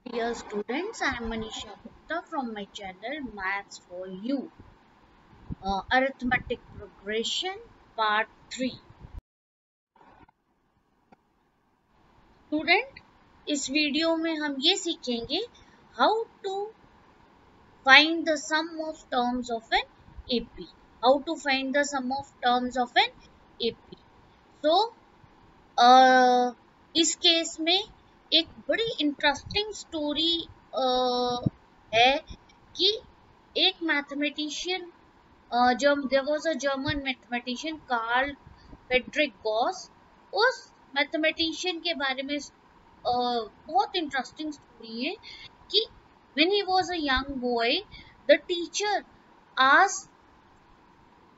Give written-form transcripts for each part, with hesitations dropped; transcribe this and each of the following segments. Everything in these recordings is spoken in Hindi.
Dear students, I am Manisha Gupta from my channel Maths for You. Arithmetic Progression Part 3. Student, इस वीडियो में हम ये सीखेंगे how to find the sum of terms of an AP. How to find the sum of terms of an AP. So, इस केस में एक बड़ी इंटरेस्टिंग स्टोरी है कि एक mathematician there was a German mathematician Carl Friedrich Gauss. उस मैथमेटिशियन के बारे में बहुत इंटरेस्टिंग स्टोरी है कि when he was a young boy, the teacher asked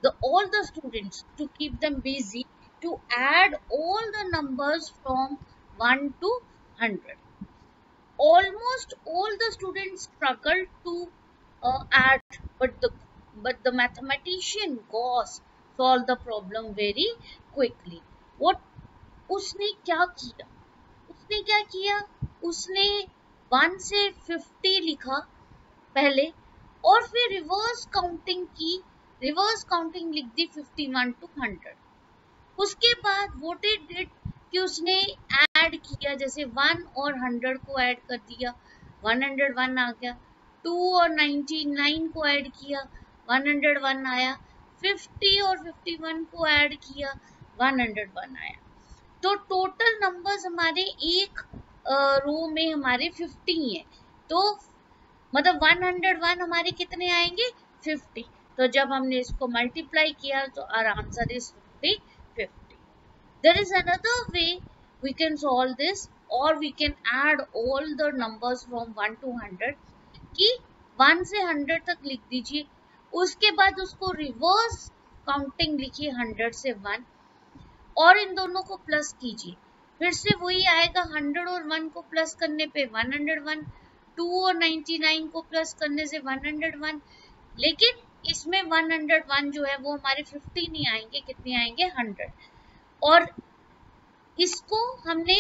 all the students to keep them busy to add all the numbers from 1 to 100. Almost all the students struggled to add, but the mathematician Gauss solved the problem very quickly. What उसने क्या किया? उसने 1 से 50 लिखा पहले और फिर रिवर्स काउंटिंग लिख दी 51 to 100. उसके बाद what it did कि उसने ऐड किया, जैसे 1 और 100 को ऐड कर दिया, 101 आ गया. 2 और 99 को ऐड किया, 101 आया. 50 और 51 को ऐड किया, 101 आया. तो टोटल नंबर्स हमारे एक रो में हमारे 50 है. तो मतलब 101 हमारे कितने आएंगे? 50. तो जब हमने इसको मल्टीप्लाई किया तो our answer is 50. There is another way we can solve this, or we can add all the numbers from 1 to 100 कि 1 से 100 तक लिख दीजिए, उसके बाद उसको रिवर्स काउंटिंग लिखिए 100 से 1 और इन दोनों को प्लस कीजिए. फिर से वही आएगा, 100 और 1 को प्लस करने पे 101, 2 और 99 को प्लस करने से 101. लेकिन इसमें 101 जो है वो हमारे 50 नहीं आएंगे, कितने आएंगे? 100. और इसको हमने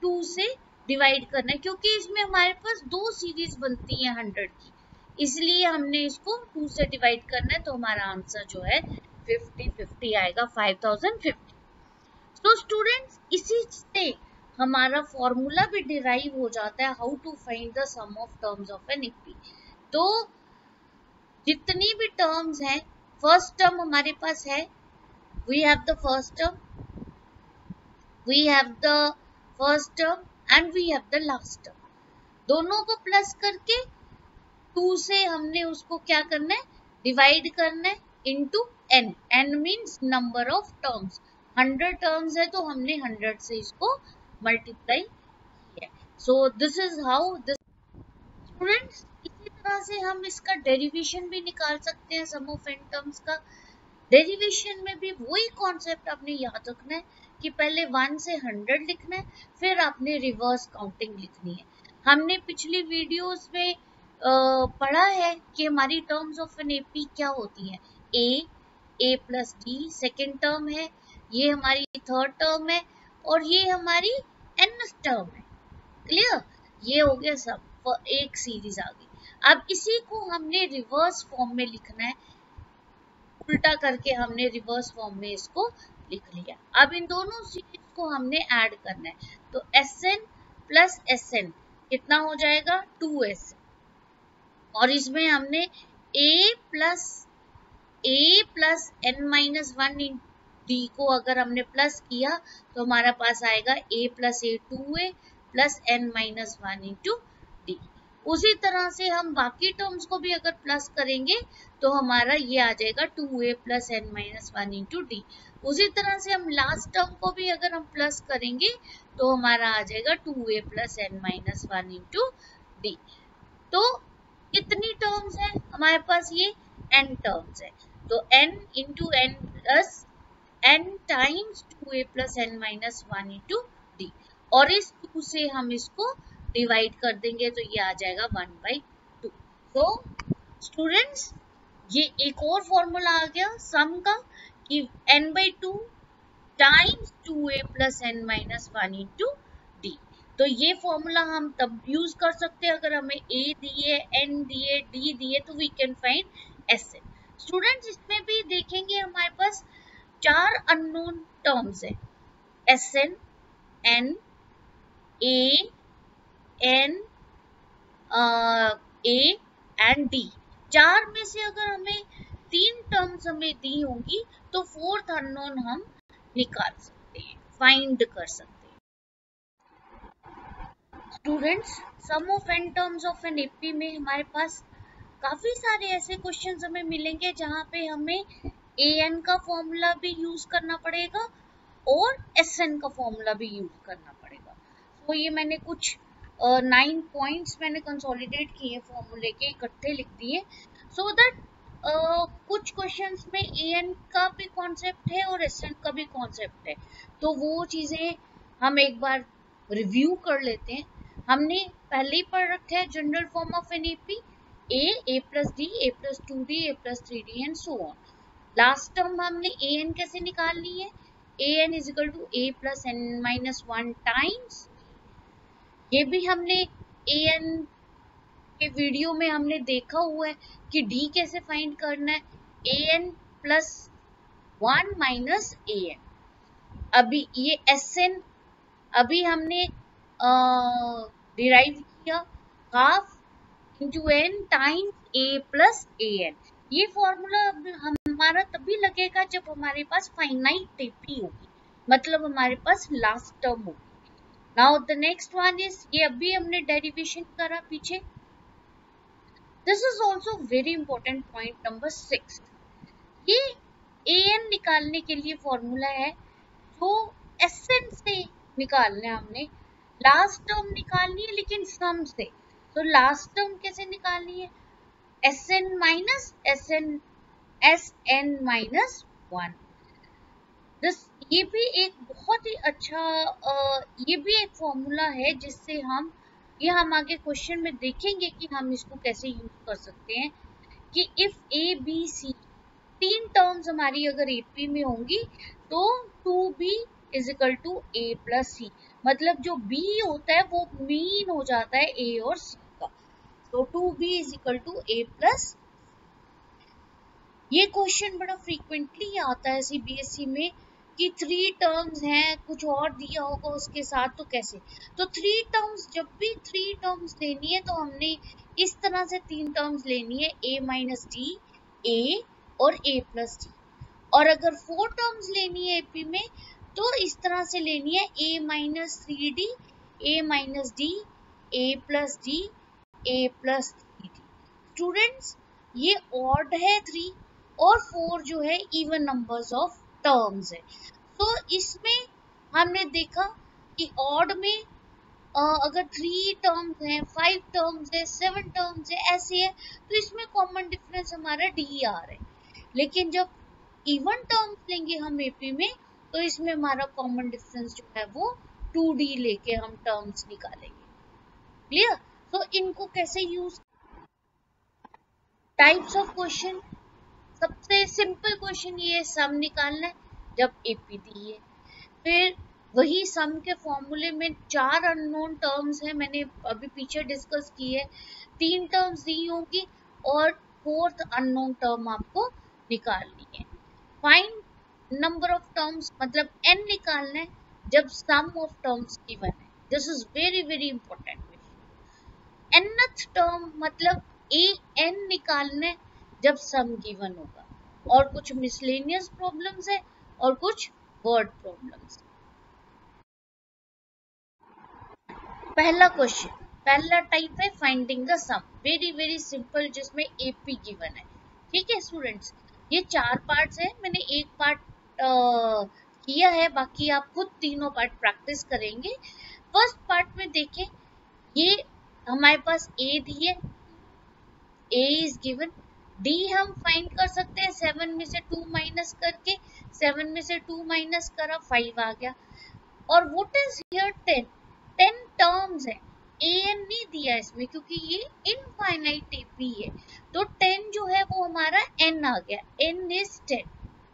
2 से डिवाइड करना है क्योंकि इसमें हमारे पास 2 सीरीज बनती है 100 की, इसलिए हमने इसको 2 से डिवाइड करना है. तो हमारा आंसर जो है 50 आएगा, 5050. तो स्टूडेंट्स, इसी से हमारा फॉर्मूला भी डिराइव हो जाता है how to find the sum of terms of N AP. तो जितनी भी टर्म्स हैं, फर्स्ट टर्म हमारे पास है, we have the first term, we have the first term and we have the last term. दोनों को प्लस करके 2 से हमने उसको क्या करना है? डिवाइड करना है into n. n means number of terms. 100 terms है तो हमने 100 से इसको मल्टीप्लाई किया. So this is how this. Students, इसी तरह से हम इसका डेरिवेशन भी निकाल सकते हैं सम ऑफ n टर्म्स का. डेरिवेशन में भी वही कॉन्सेप्ट आपने याद रखना है कि पहले 1 से 100 लिखना है, फिर आपने रिवर्स काउंटिंग लिखनी है. हमने पिछली वीडियोस में पढ़ा है कि हमारी टर्म्स ऑफ एन एपी क्या होती हैं. ए प्लस डी सेकेंड टर्म है, ये हमारी थर्ड टर्म है और ये हमारी एन टर्म है. क्लियर? ये हो गया सब, एक सीरीज आ गई. अब इसी को हमने रिवर्स फॉर्म में लिखना है, उल्टा करके हमने रिवर्स फॉर्म में इसको लिख लिया. अब इन दोनों सीरीज को हमने ऐड करना है. तो Sn प्लस Sn कितना हो जाएगा? 2Sn. और इसमें हमने a plus n minus 1 in d को अगर हमने प्लस किया तो हमारा पास आएगा a plus a 2a plus n minus 1 into D. उसी तरह से हम बाकी टर्म्स को भी अगर प्लस करेंगे तो हमारा ये आ जाएगा 2a plus n minus 1 into D. उसी तरह से हम लास्ट टर्म को भी अगर हम प्लस करेंगे तो हमारा आ जाएगा 2a plus n minus 1 into D. तो कितनी टर्म्स है हमारे पास? ये n टर्म्स है. तो n into n plus n times 2a plus n minus 1 into D. और इस 2 से हम इसको डिवाइड कर देंगे तो ये आ जाएगा 1/2. तो स्टूडेंट्स, ये एक और फॉर्मूला आ गया सम का कि n/2 times 2a plus n minus 1 into D. तो ये फॉर्मूला हम तब यूज कर सकते हैं अगर हमें ए दिए, एन दिए, डी दिए, तो we can find S N. Students इसमें भी देखेंगे हमारे पास 4 अननोन टर्म्स है, S N, N, A, N, A and D. 4 में से अगर हमें 3 टर्म्स हमें दी होंगी तो 4th अननोन हम निकाल सकते हैं, फाइंड कर सकते हैं। Students sum of N terms of N AP में हमारे पास काफी सारे ऐसे क्वेश्चंस हमें मिलेंगे जहां पे हमें ए एन का फॉर्मूला भी यूज करना पड़ेगा और एस एन का फॉर्मूला भी यूज करना पड़ेगा। तो ये मैंने कुछ 9 पॉइंट्स मैंने कंसोलिडेट किए फॉर्मूले के, इकट्ठे लिख दिए, सो दैट कुछ क्वेश्चंस में ए एन का भी कॉन्सेप्ट है और एस एन का भी कॉन्सेप्ट है, तो वो चीजें हम एक बार रिव्यू कर लेते हैं। हमने पहले ही पढ़ रखा है general form of N AP, A plus D, A plus 2d, A plus 3d and so on. Last term हमने ए एन कैसे निकालनी है, A N is equal to A plus N minus 1 times, ये भी हमने ए एन के वीडियो में हमने देखा हुआ है कि डी कैसे फाइंड करना है, A N plus 1 minus A N. अभी ये एस एन अभी हमने डिराइव किया, half into N times A plus A N. ये फॉर्मूला हमारा तभी लगेगा जब हमारे पास फाइनाइट एपी होगी, मतलब हमारे पास लास्ट टर्म होगी। Now the next one is, ये अभी हमने डेरिवेशन करा पीछे, this is also very important point number 6। ये ए एन निकालने के लिए फॉर्मूला है जो एस एन से निकालना है, हमने लास्ट टर्म निकालनी है लेकिन सम से। तो लास्ट टर्म कैसे निकालनी है, S N minus S N minus 1। ये भी एक बहुत ही अच्छा ये भी एक फॉर्मूला है जिससे हम आगे क्वेश्चन में देखेंगे कि हम इसको कैसे यूज कर सकते हैं कि if A B C 3 terms हमारी अगर एपी में होंगी तो 2b is equal to A plus C, मतलब जो b होता है वो मीन हो जाता है a और c का, तो 2b is equal to A plus. ये क्वेश्चन बड़ा फ्रीक्वेंटली आता है सीबीएसई में कि 3 टर्म्स हैं, कुछ और दिया होगा उसके साथ, तो कैसे, तो 3 टर्म्स, जब भी 3 टर्म्स लेनी है तो हमने इस तरह से 3 टर्म्स लेनी है, a माइनस डी, ए और a प्लस डी। और अगर 4 टर्म्स लेनी है एपी में तो इस तरह से लेनी है, a minus 3d, a minus D, a plus D, a plus 3d। Students ये ऑड है 3 और 4 जो है इवन नंबर्स ऑफ टर्म्स है। तो इसमें हमने देखा कि ऑड में अगर 3 टर्म्स हैं, 5 टर्म्स है, 7 टर्म्स है, ऐसे है, तो इसमें कॉमन डिफरेंस हमारा डी आ रहा है। लेकिन जब इवन टर्म्स लेंगे हम एपी में तो इसमें हमारा कॉमन डिफरेंस जो है वो 2d लेके हम टर्म्स निकालेंगे। क्लियर? तो इनको कैसे यूज, टाइप्स ऑफ क्वेश्चन, सबसे सिंपल क्वेश्चन ये सम निकालना है जब एपी दी है, फिर वही सम के फॉर्मूले में 4 अननोन टर्म्स है, मैंने अभी पीछे डिस्कस की है, 3 टर्म्स दी होगी और 4th अननोन टर्म आपको निकालनी है। फाइंड नंबर ऑफ टर्म्स, मतलब n निकालना है जब सम ऑफ टर्म्स गिवन है, this is very very important question. nth term मतलब an निकालना है जब सम गिवन होगा, और कुछ मिसलेनियस प्रॉब्लम्स है और कुछ वर्ड प्रॉब्लम्स। पहला क्वेश्चन, पहला टाइप है finding the sum, very very simple, जिसमें एपी गिवन है। ठीक है स्टूडेंट्स, ये 4 पार्ट्स है, मैंने एक पार्ट किया है, बाकी आप खुद तीनों पार्ट प्रैक्टिस करेंगे। फर्स्ट पार्ट में देखें, ये हमारे पास ए दी है, ए इज गिवन, डी हम फाइंड कर सकते हैं 7 में से 2 माइनस करके, 7 में से 2 माइनस करा 5 आ गया। और व्हाट इज हियर 10 टर्म्स है, ए एन नहीं दिया इसमें क्योंकि ये इनफाइनाइट एपी है, तो 10 जो है वो हमारा n आ गया, n इज 10।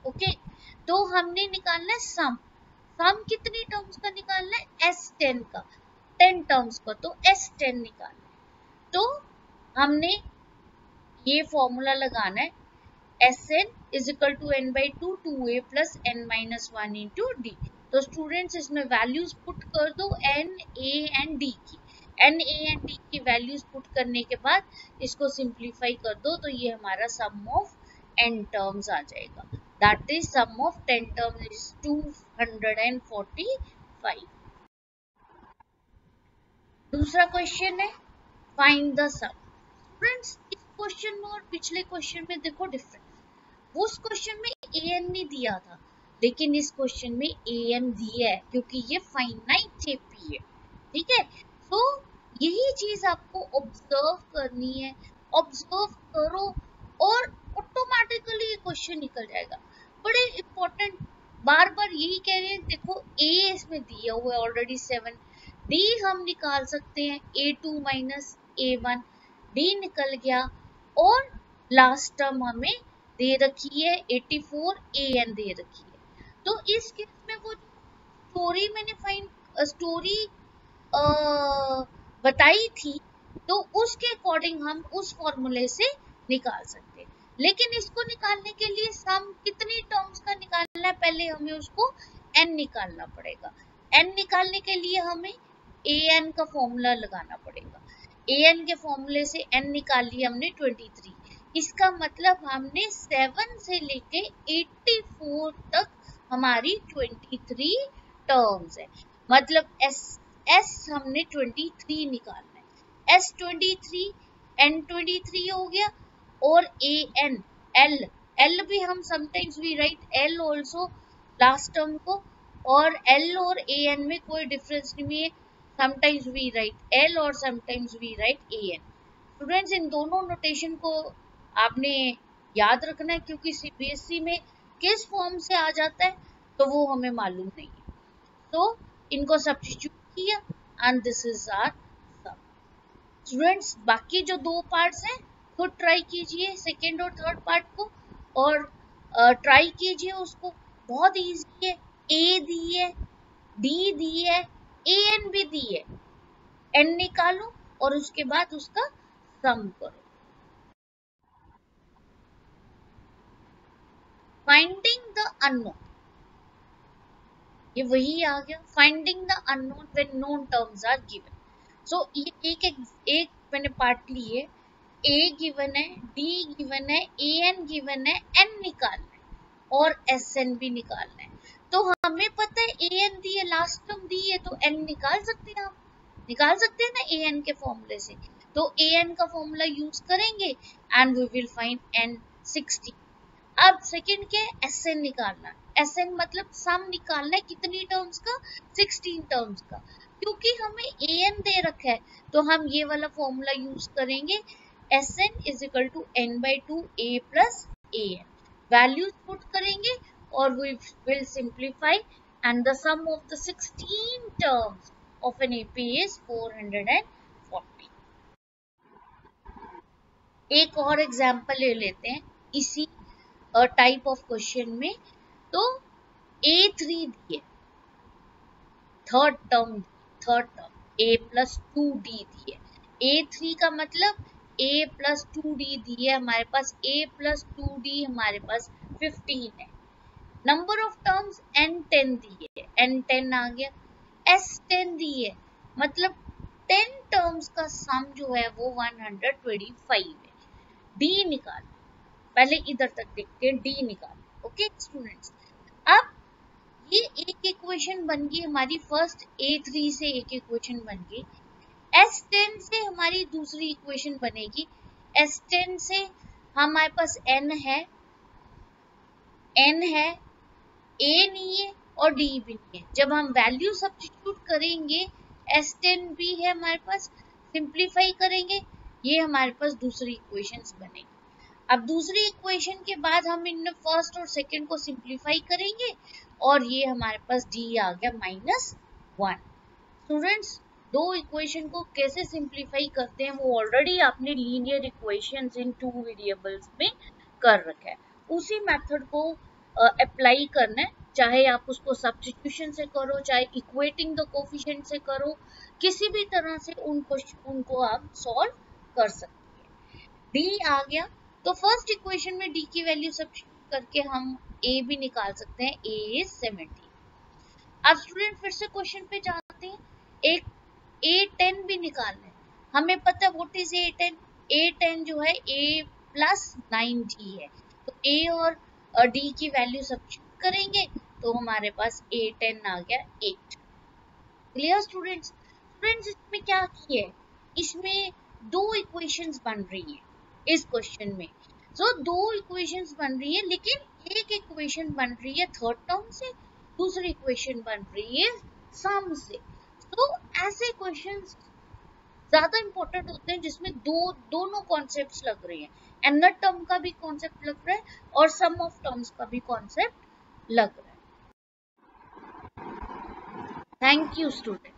ओके, तो हमने निकालना है सम, सम कितनी टर्म्स का निकालना है, S10 का। 10 टर्म्स का, तो S10 निकालना है। तो हमने ये फॉर्मूला लगाना है, Sn is equal to n by two 2a plus n minus 1 into D. तो स्टूडेंट्स इसमें वैल्यूज पुट कर दो n, a एंड d की। n, a एंड d की वैल्यूज पुट करने के बाद इसको सिंप्लीफाई कर दो, तो ये हमारा सम ऑफ n टर्म्स आ जाएगा। That is sum of 10 terms is 245। दूसरा क्वेश्चन है फाइंड द सम। फ्रेंड्स इस क्वेश्चन में और पिछले क्वेश्चन में देखो डिफरेंस। उस क्वेश्चन में an नहीं दिया था, लेकिन इस क्वेश्चन में an दिया है, क्योंकि ये फाइनाइट चेपी है। ठीक है, तो यही चीज आपको ऑब्जर्व करनी है। ऑब्जर्व करो और ऑटोमेटिकली ये क्वेश्चन निकल जाएगा। बड़े इंपॉर्टेंट, बार बार यही कह रहे हैं। देखो a इसमें दिया हुआ है ऑलरेडी 7, d हम निकाल सकते हैं a2 माइनस a1, d निकल गया, और लास्ट टर्म हमें दे रखी है 84, an दे रखी है। तो इस केस में वो स्टोरी मैंने स्टोरी बताई थी, तो उसके अकॉर्डिंग हम उस फॉर्मूले से निकाल सकते हैं। लेकिन इसको निकालने के लिए सम कितनी टर्म्स का निकालना है, पहले हमें उसको n निकालना पड़ेगा। n निकालने के लिए हमें an का फॉर्मूला लगाना पड़ेगा। an के फॉर्मूले से n निकाल लिया हमने 23। इसका मतलब हमने 7 से लेके 84 तक हमारी 23 टर्म्स है। मतलब S हमने 23 निकालना है। S 23, N 23 हो गया, और AN L भी हम sometimes we write L also last term को, और L और AN में कोई डिफरेंस नहीं है। समटाइम्स वी राइट L और sometimes we write AN। Students इन दोनों नोटेशन को आपने याद रखना है, क्योंकि CBSE में किस फॉर्म से आ जाता है तो वो हमें मालूम नहीं है। तो इनको सब्स्टिट्यूट किया and this is our sum. Students बाकी जो दो पार्ट्स हैं खुद ट्राई कीजिए, सेकेंड और थर्ड पार्ट को, और ट्राई कीजिए उसको। बहुत इजी है। ए दी है, डी दी है, एन भी दी है, एन निकालो और उसके बाद उसका सम करो। फाइंडिंग द अननोन, ये वही आ गया, finding the unknown when known terms are given. So ये एक मैंने पार्ट ली है। ए गिवन है, डी गिवन है, एन गिवन है, एन निकालना है और एस एन भी निकालना है। तो हमें पता है एन दी है, लास्ट टर्म दी है, तो एन निकाल सकते हैं, हम निकाल सकते हैं ना एन के फॉर्मूले से। तो एन का फॉर्मूला यूज करेंगे and we will find N 60। अब सेकंड के एस एन निकालना, एस एन मतलब सम निकालना है कितनी टर्म्स का, 16 टर्म्स का। क्योंकि हमें ए एन दे रखा है तो हम ये वाला फॉर्मूला यूज करेंगे, S N is equal to N by two A plus A N. Values put करेंगे और we will simplify and the sum of the 16 terms of N AP is 440। एक और एग्जांपल ले लेते हैं इसी टाइप ऑफ क्वेश्चन में। तो A3 दिए, third term A plus 2D दिए। A3 का मतलब A प्लस 2D दिए हमारे पास, A प्लस 2D हमारे पास 15 है। नंबर ऑफ टर्म्स N10 दिए, N10 आ गया। S10 दिए, मतलब 10 टर्म्स का सम जो है वो 125 है। D निकाल, पहले इधर तक देखते हैं, डी निकाल। ओके स्टूडेंट्स, अब ये एक इक्वेशन बन गई हमारी, फर्स्ट A3 से एक इक्वेशन बन गई। S10 से हमारी दूसरी इक्वेशन बनेगी। S10 से हमारे पास n है, A नहीं है और D भी नहीं है। जब हम वैल्यू सब्स्टिट्यूट करेंगे, S10 भी है हमारे पास, सिंप्लीफाई करेंगे, ये हमारे पास दूसरी इक्वेशंस बनेगी। अब दूसरी इक्वेशन के बाद हम इन फर्स्ट और सेकंड को सिंप्लीफाई करेंगे और ये हमारे पास d आ गया -1। स्टूडेंट्स दो इक्वेशन को कैसे सिंप्लीफाई करते हैं वो ऑलरेडी आपने लीनियर इक्वेशंस इन टू वेरिएबल्स में कर रखा है, उसी मेथड को अप्लाई करना है। चाहे आप उसको सब्स्टिट्यूशन से करो, चाहे इक्वेटिंग द कोफिशिएंट से करो, किसी भी तरह से उनको आप सॉल्व कर सकते हैं। डी आ गया, तो फर्स्ट इक्वेशन में डी की वैल्यू सब्स्टिट्यूट करके हम ए भी निकाल सकते हैं, ए इज 70। अब स्टूडेंट फिर से क्वेश्चन पे जाते हैं, एक A10 भी निकालना है। हमें पता है व्हाट इज A10, A10 जो है A प्लस 9D है, तो A और D की वैल्यू सब्स्टिट्यूट करेंगे तो हमारे पास A10 आ गया 8। Clear students? स्टूडेंट्स इसमें क्या किए है, इसमें दो इक्वेशंस बन रही है इस क्वेश्चन में। सो दो इक्वेशंस बन रही है, लेकिन एक इक्वेशन बन रही है थर्ड टर्म से, दूसरी इक्वेशन बन रही है सम से। तो ऐसे क्वेश्चंस ज्यादा इंपॉर्टेंट होते हैं जिसमें दोनों कॉन्सेप्ट्स लग रहे हैं, एनर टर्म का भी कॉन्सेप्ट लग रहा है और सम ऑफ टर्म्स का भी कॉन्सेप्ट लग रहा है। Thank you student.